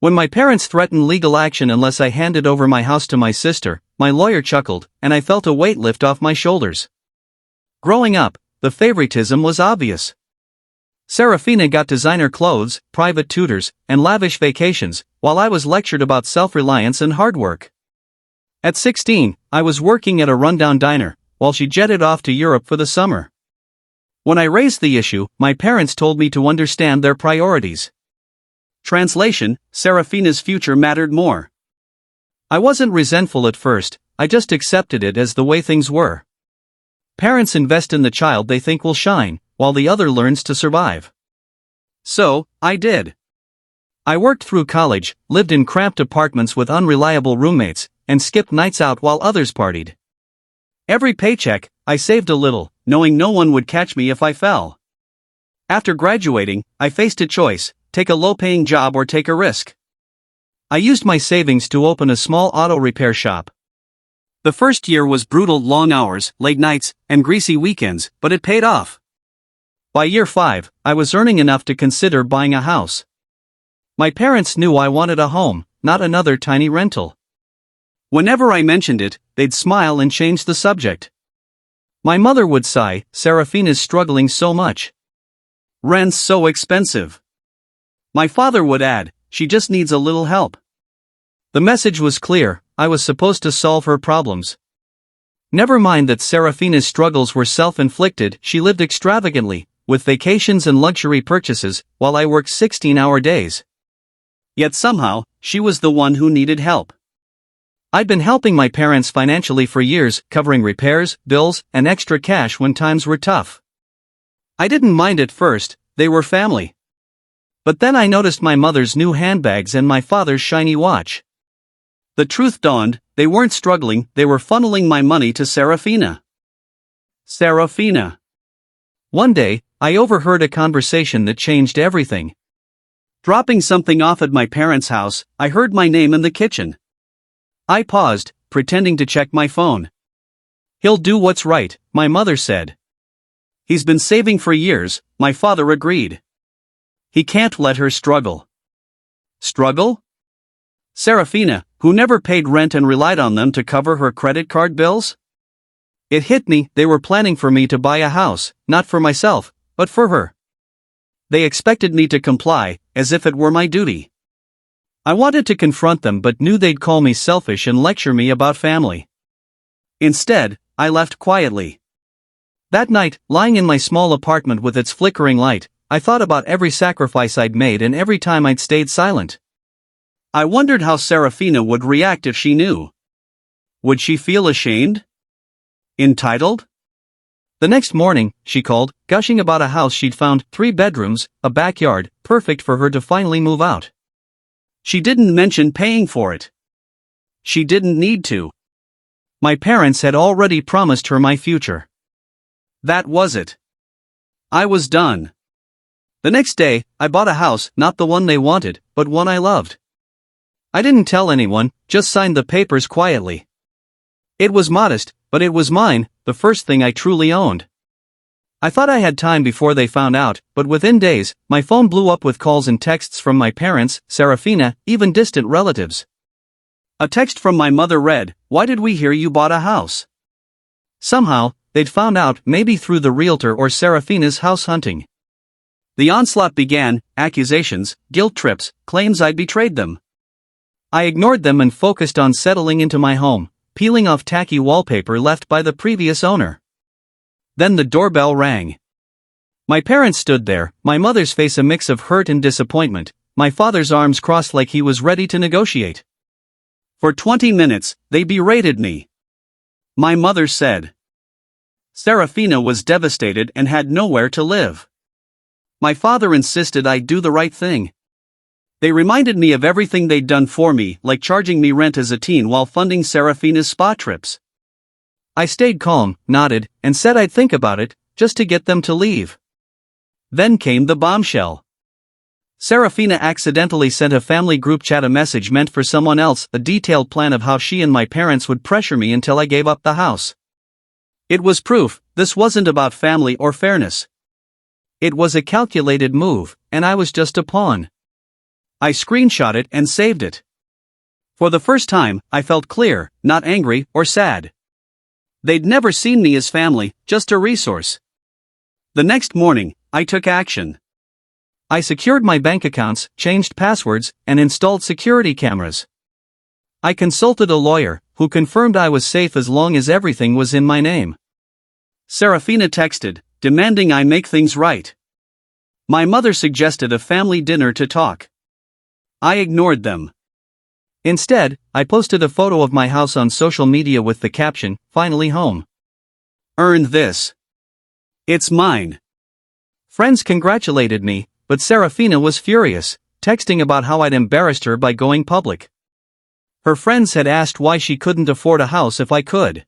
When my parents threatened legal action unless I handed over my house to my sister, my lawyer chuckled, and I felt a weight lift off my shoulders. Growing up, the favoritism was obvious. Serafina got designer clothes, private tutors, and lavish vacations, while I was lectured about self-reliance and hard work. At 16, I was working at a rundown diner, while she jetted off to Europe for the summer. When I raised the issue, my parents told me to understand their priorities. Translation: Serafina's future mattered more. I wasn't resentful at first, I just accepted it as the way things were. Parents invest in the child they think will shine, while the other learns to survive. So, I did. I worked through college, lived in cramped apartments with unreliable roommates, and skipped nights out while others partied. Every paycheck, I saved a little, knowing no one would catch me if I fell. After graduating, I faced a choice: take a low-paying job or take a risk. I used my savings to open a small auto repair shop. The first year was brutal: long hours, late nights, and greasy weekends, but it paid off. By year 5, I was earning enough to consider buying a house. My parents knew I wanted a home, not another tiny rental. Whenever I mentioned it, they'd smile and change the subject. My mother would sigh, "Serafina's struggling so much. Rent's so expensive." My father would add, "She just needs a little help." The message was clear: I was supposed to solve her problems. Never mind that Serafina's struggles were self-inflicted. She lived extravagantly, with vacations and luxury purchases, while I worked 16-hour days. Yet somehow, she was the one who needed help. I'd been helping my parents financially for years, covering repairs, bills, and extra cash when times were tough. I didn't mind at first, they were family. But then I noticed my mother's new handbags and my father's shiny watch. The truth dawned: they weren't struggling, they were funneling my money to Serafina. Serafina. One day, I overheard a conversation that changed everything. Dropping something off at my parents' house, I heard my name in the kitchen. I paused, pretending to check my phone. "He'll do what's right," my mother said. "He's been saving for years," my father agreed. "He can't let her struggle." Struggle? Serafina, who never paid rent and relied on them to cover her credit card bills? It hit me: they were planning for me to buy a house, not for myself, but for her. They expected me to comply, as if it were my duty. I wanted to confront them but knew they'd call me selfish and lecture me about family. Instead, I left quietly. That night, lying in my small apartment with its flickering light, I thought about every sacrifice I'd made and every time I'd stayed silent. I wondered how Serafina would react if she knew. Would she feel ashamed? Entitled? The next morning, she called, gushing about a house she'd found: 3 bedrooms, a backyard, perfect for her to finally move out. She didn't mention paying for it. She didn't need to. My parents had already promised her my future. That was it. I was done. The next day, I bought a house, not the one they wanted, but one I loved. I didn't tell anyone, just signed the papers quietly. It was modest, but it was mine, the first thing I truly owned. I thought I had time before they found out, but within days, my phone blew up with calls and texts from my parents, Serafina, even distant relatives. A text from my mother read, "Why did we hear you bought a house?" Somehow, they'd found out, maybe through the realtor or Serafina's house hunting. The onslaught began: accusations, guilt trips, claims I'd betrayed them. I ignored them and focused on settling into my home, peeling off tacky wallpaper left by the previous owner. Then the doorbell rang. My parents stood there, my mother's face a mix of hurt and disappointment, my father's arms crossed like he was ready to negotiate. For 20 minutes, they berated me. My mother said Serafina was devastated and had nowhere to live. My father insisted I do the right thing. They reminded me of everything they'd done for me, like charging me rent as a teen while funding Serafina's spa trips. I stayed calm, nodded, and said I'd think about it, just to get them to leave. Then came the bombshell. Serafina accidentally sent a family group chat a message meant for someone else, a detailed plan of how she and my parents would pressure me until I gave up the house. It was proof this wasn't about family or fairness. It was a calculated move, and I was just a pawn. I screenshot it and saved it. For the first time, I felt clear, not angry or sad. They'd never seen me as family, just a resource. The next morning, I took action. I secured my bank accounts, changed passwords, and installed security cameras. I consulted a lawyer, who confirmed I was safe as long as everything was in my name. Serafina texted, demanding I make things right. My mother suggested a family dinner to talk. I ignored them. Instead, I posted a photo of my house on social media with the caption, "Finally home. Earned this. It's mine." Friends congratulated me, but Serafina was furious, texting about how I'd embarrassed her by going public. Her friends had asked why she couldn't afford a house if I could.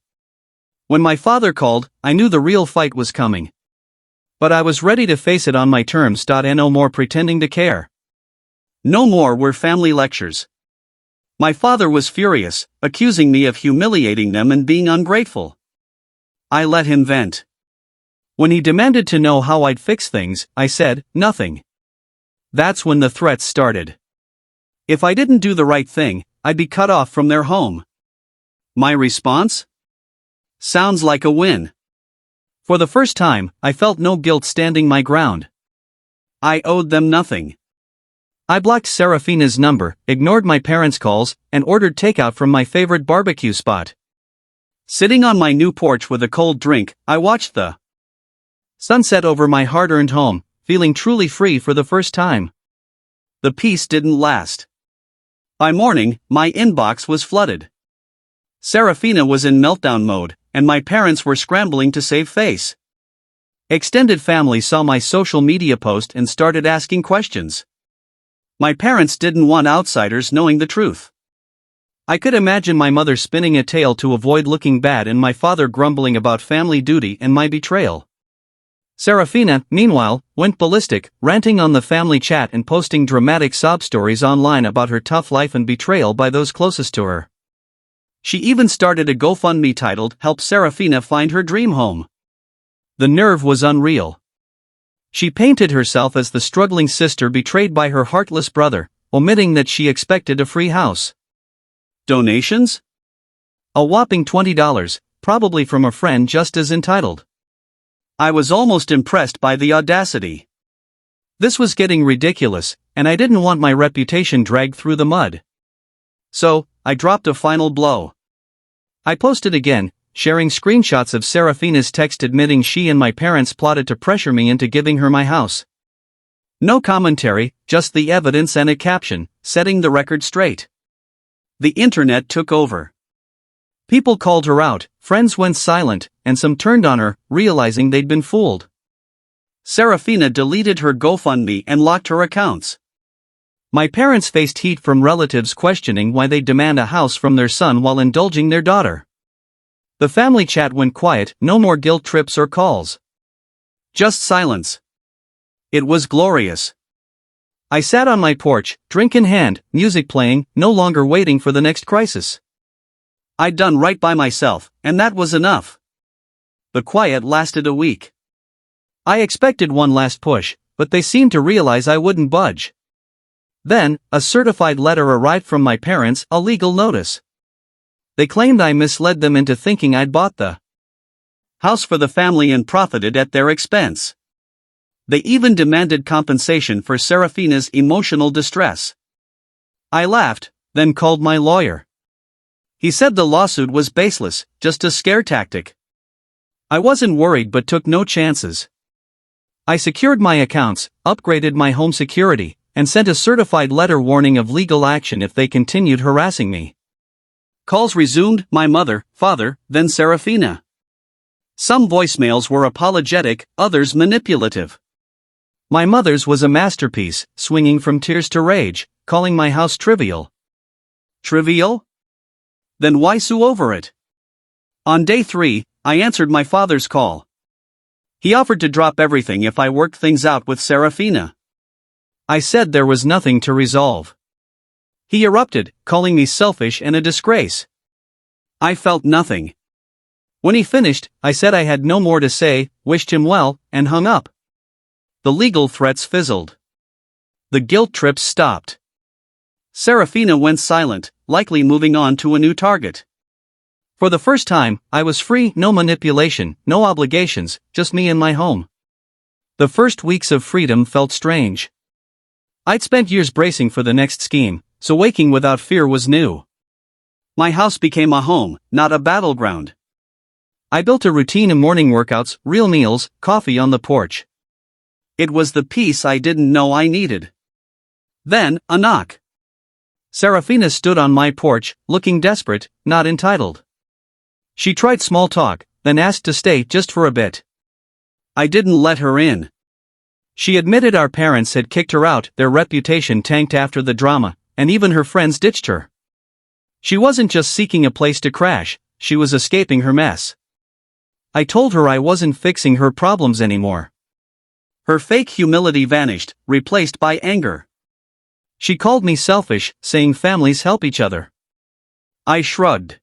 When my father called, I knew the real fight was coming. But I was ready to face it on my terms. No more pretending to care. No more were family lectures. My father was furious, accusing me of humiliating them and being ungrateful. I let him vent. When he demanded to know how I'd fix things, I said, nothing. That's when the threats started. If I didn't do the right thing, I'd be cut off from their home. My response? Sounds like a win. For the first time, I felt no guilt standing my ground. I owed them nothing. I blocked Serafina's number, ignored my parents' calls, and ordered takeout from my favorite barbecue spot. Sitting on my new porch with a cold drink, I watched the sunset over my hard-earned home, feeling truly free for the first time. The peace didn't last. By morning, my inbox was flooded. Serafina was in meltdown mode, and my parents were scrambling to save face. Extended family saw my social media post and started asking questions. My parents didn't want outsiders knowing the truth. I could imagine my mother spinning a tale to avoid looking bad and my father grumbling about family duty and my betrayal. Serafina, meanwhile, went ballistic, ranting on the family chat and posting dramatic sob stories online about her tough life and betrayal by those closest to her. She even started a GoFundMe titled, "Help Serafina Find Her Dream Home." The nerve was unreal. She painted herself as the struggling sister betrayed by her heartless brother, omitting that she expected a free house. Donations? A whopping $20, probably from a friend just as entitled. I was almost impressed by the audacity. This was getting ridiculous, and I didn't want my reputation dragged through the mud. So, I dropped a final blow. I posted again, sharing screenshots of Serafina's text admitting she and my parents plotted to pressure me into giving her my house. No commentary, just the evidence and a caption, setting the record straight. The internet took over. People called her out, friends went silent, and some turned on her, realizing they'd been fooled. Serafina deleted her GoFundMe and locked her accounts. My parents faced heat from relatives questioning why they demand a house from their son while indulging their daughter. The family chat went quiet, no more guilt trips or calls. Just silence. It was glorious. I sat on my porch, drink in hand, music playing, no longer waiting for the next crisis. I'd done right by myself, and that was enough. The quiet lasted a week. I expected one last push, but they seemed to realize I wouldn't budge. Then, a certified letter arrived from my parents, a legal notice. They claimed I misled them into thinking I'd bought the house for the family and profited at their expense. They even demanded compensation for Serafina's emotional distress. I laughed, then called my lawyer. He said the lawsuit was baseless, just a scare tactic. I wasn't worried but took no chances. I secured my accounts, upgraded my home security, and sent a certified letter warning of legal action if they continued harassing me. Calls resumed, my mother, father, then Serafina. Some voicemails were apologetic, others manipulative. My mother's was a masterpiece, swinging from tears to rage, calling my house trivial. Trivial? Then why sue over it? On day 3, I answered my father's call. He offered to drop everything if I worked things out with Serafina. I said there was nothing to resolve. He erupted, calling me selfish and a disgrace. I felt nothing. When he finished, I said I had no more to say, wished him well, and hung up. The legal threats fizzled. The guilt trips stopped. Serafina went silent, likely moving on to a new target. For the first time, I was free, no manipulation, no obligations, just me and my home. The first weeks of freedom felt strange. I'd spent years bracing for the next scheme, so waking without fear was new. My house became a home, not a battleground. I built a routine of morning workouts, real meals, coffee on the porch. It was the peace I didn't know I needed. Then, a knock. Serafina stood on my porch, looking desperate, not entitled. She tried small talk, then asked to stay just for a bit. I didn't let her in. She admitted our parents had kicked her out, their reputation tanked after the drama, and even her friends ditched her. She wasn't just seeking a place to crash, she was escaping her mess. I told her I wasn't fixing her problems anymore. Her fake humility vanished, replaced by anger. She called me selfish, saying families help each other. I shrugged.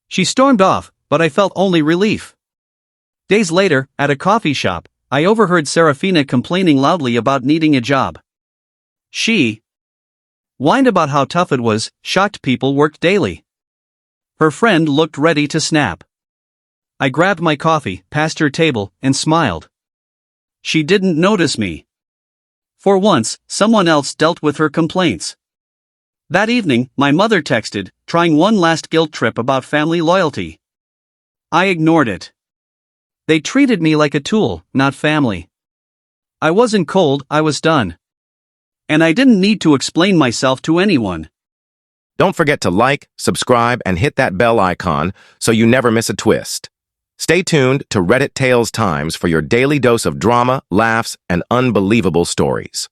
She stormed off, but I felt only relief. Days later, at a coffee shop, I overheard Serafina complaining loudly about needing a job. She whined about how tough it was, shocked people worked daily. Her friend looked ready to snap. I grabbed my coffee, passed her table, and smiled. She didn't notice me. For once, someone else dealt with her complaints. That evening, my mother texted, trying one last guilt trip about family loyalty. I ignored it. They treated me like a tool, not family. I wasn't cold, I was done. And I didn't need to explain myself to anyone. Don't forget to like, subscribe, and hit that bell icon so you never miss a twist. Stay tuned to Reddit Tales Times for your daily dose of drama, laughs, and unbelievable stories.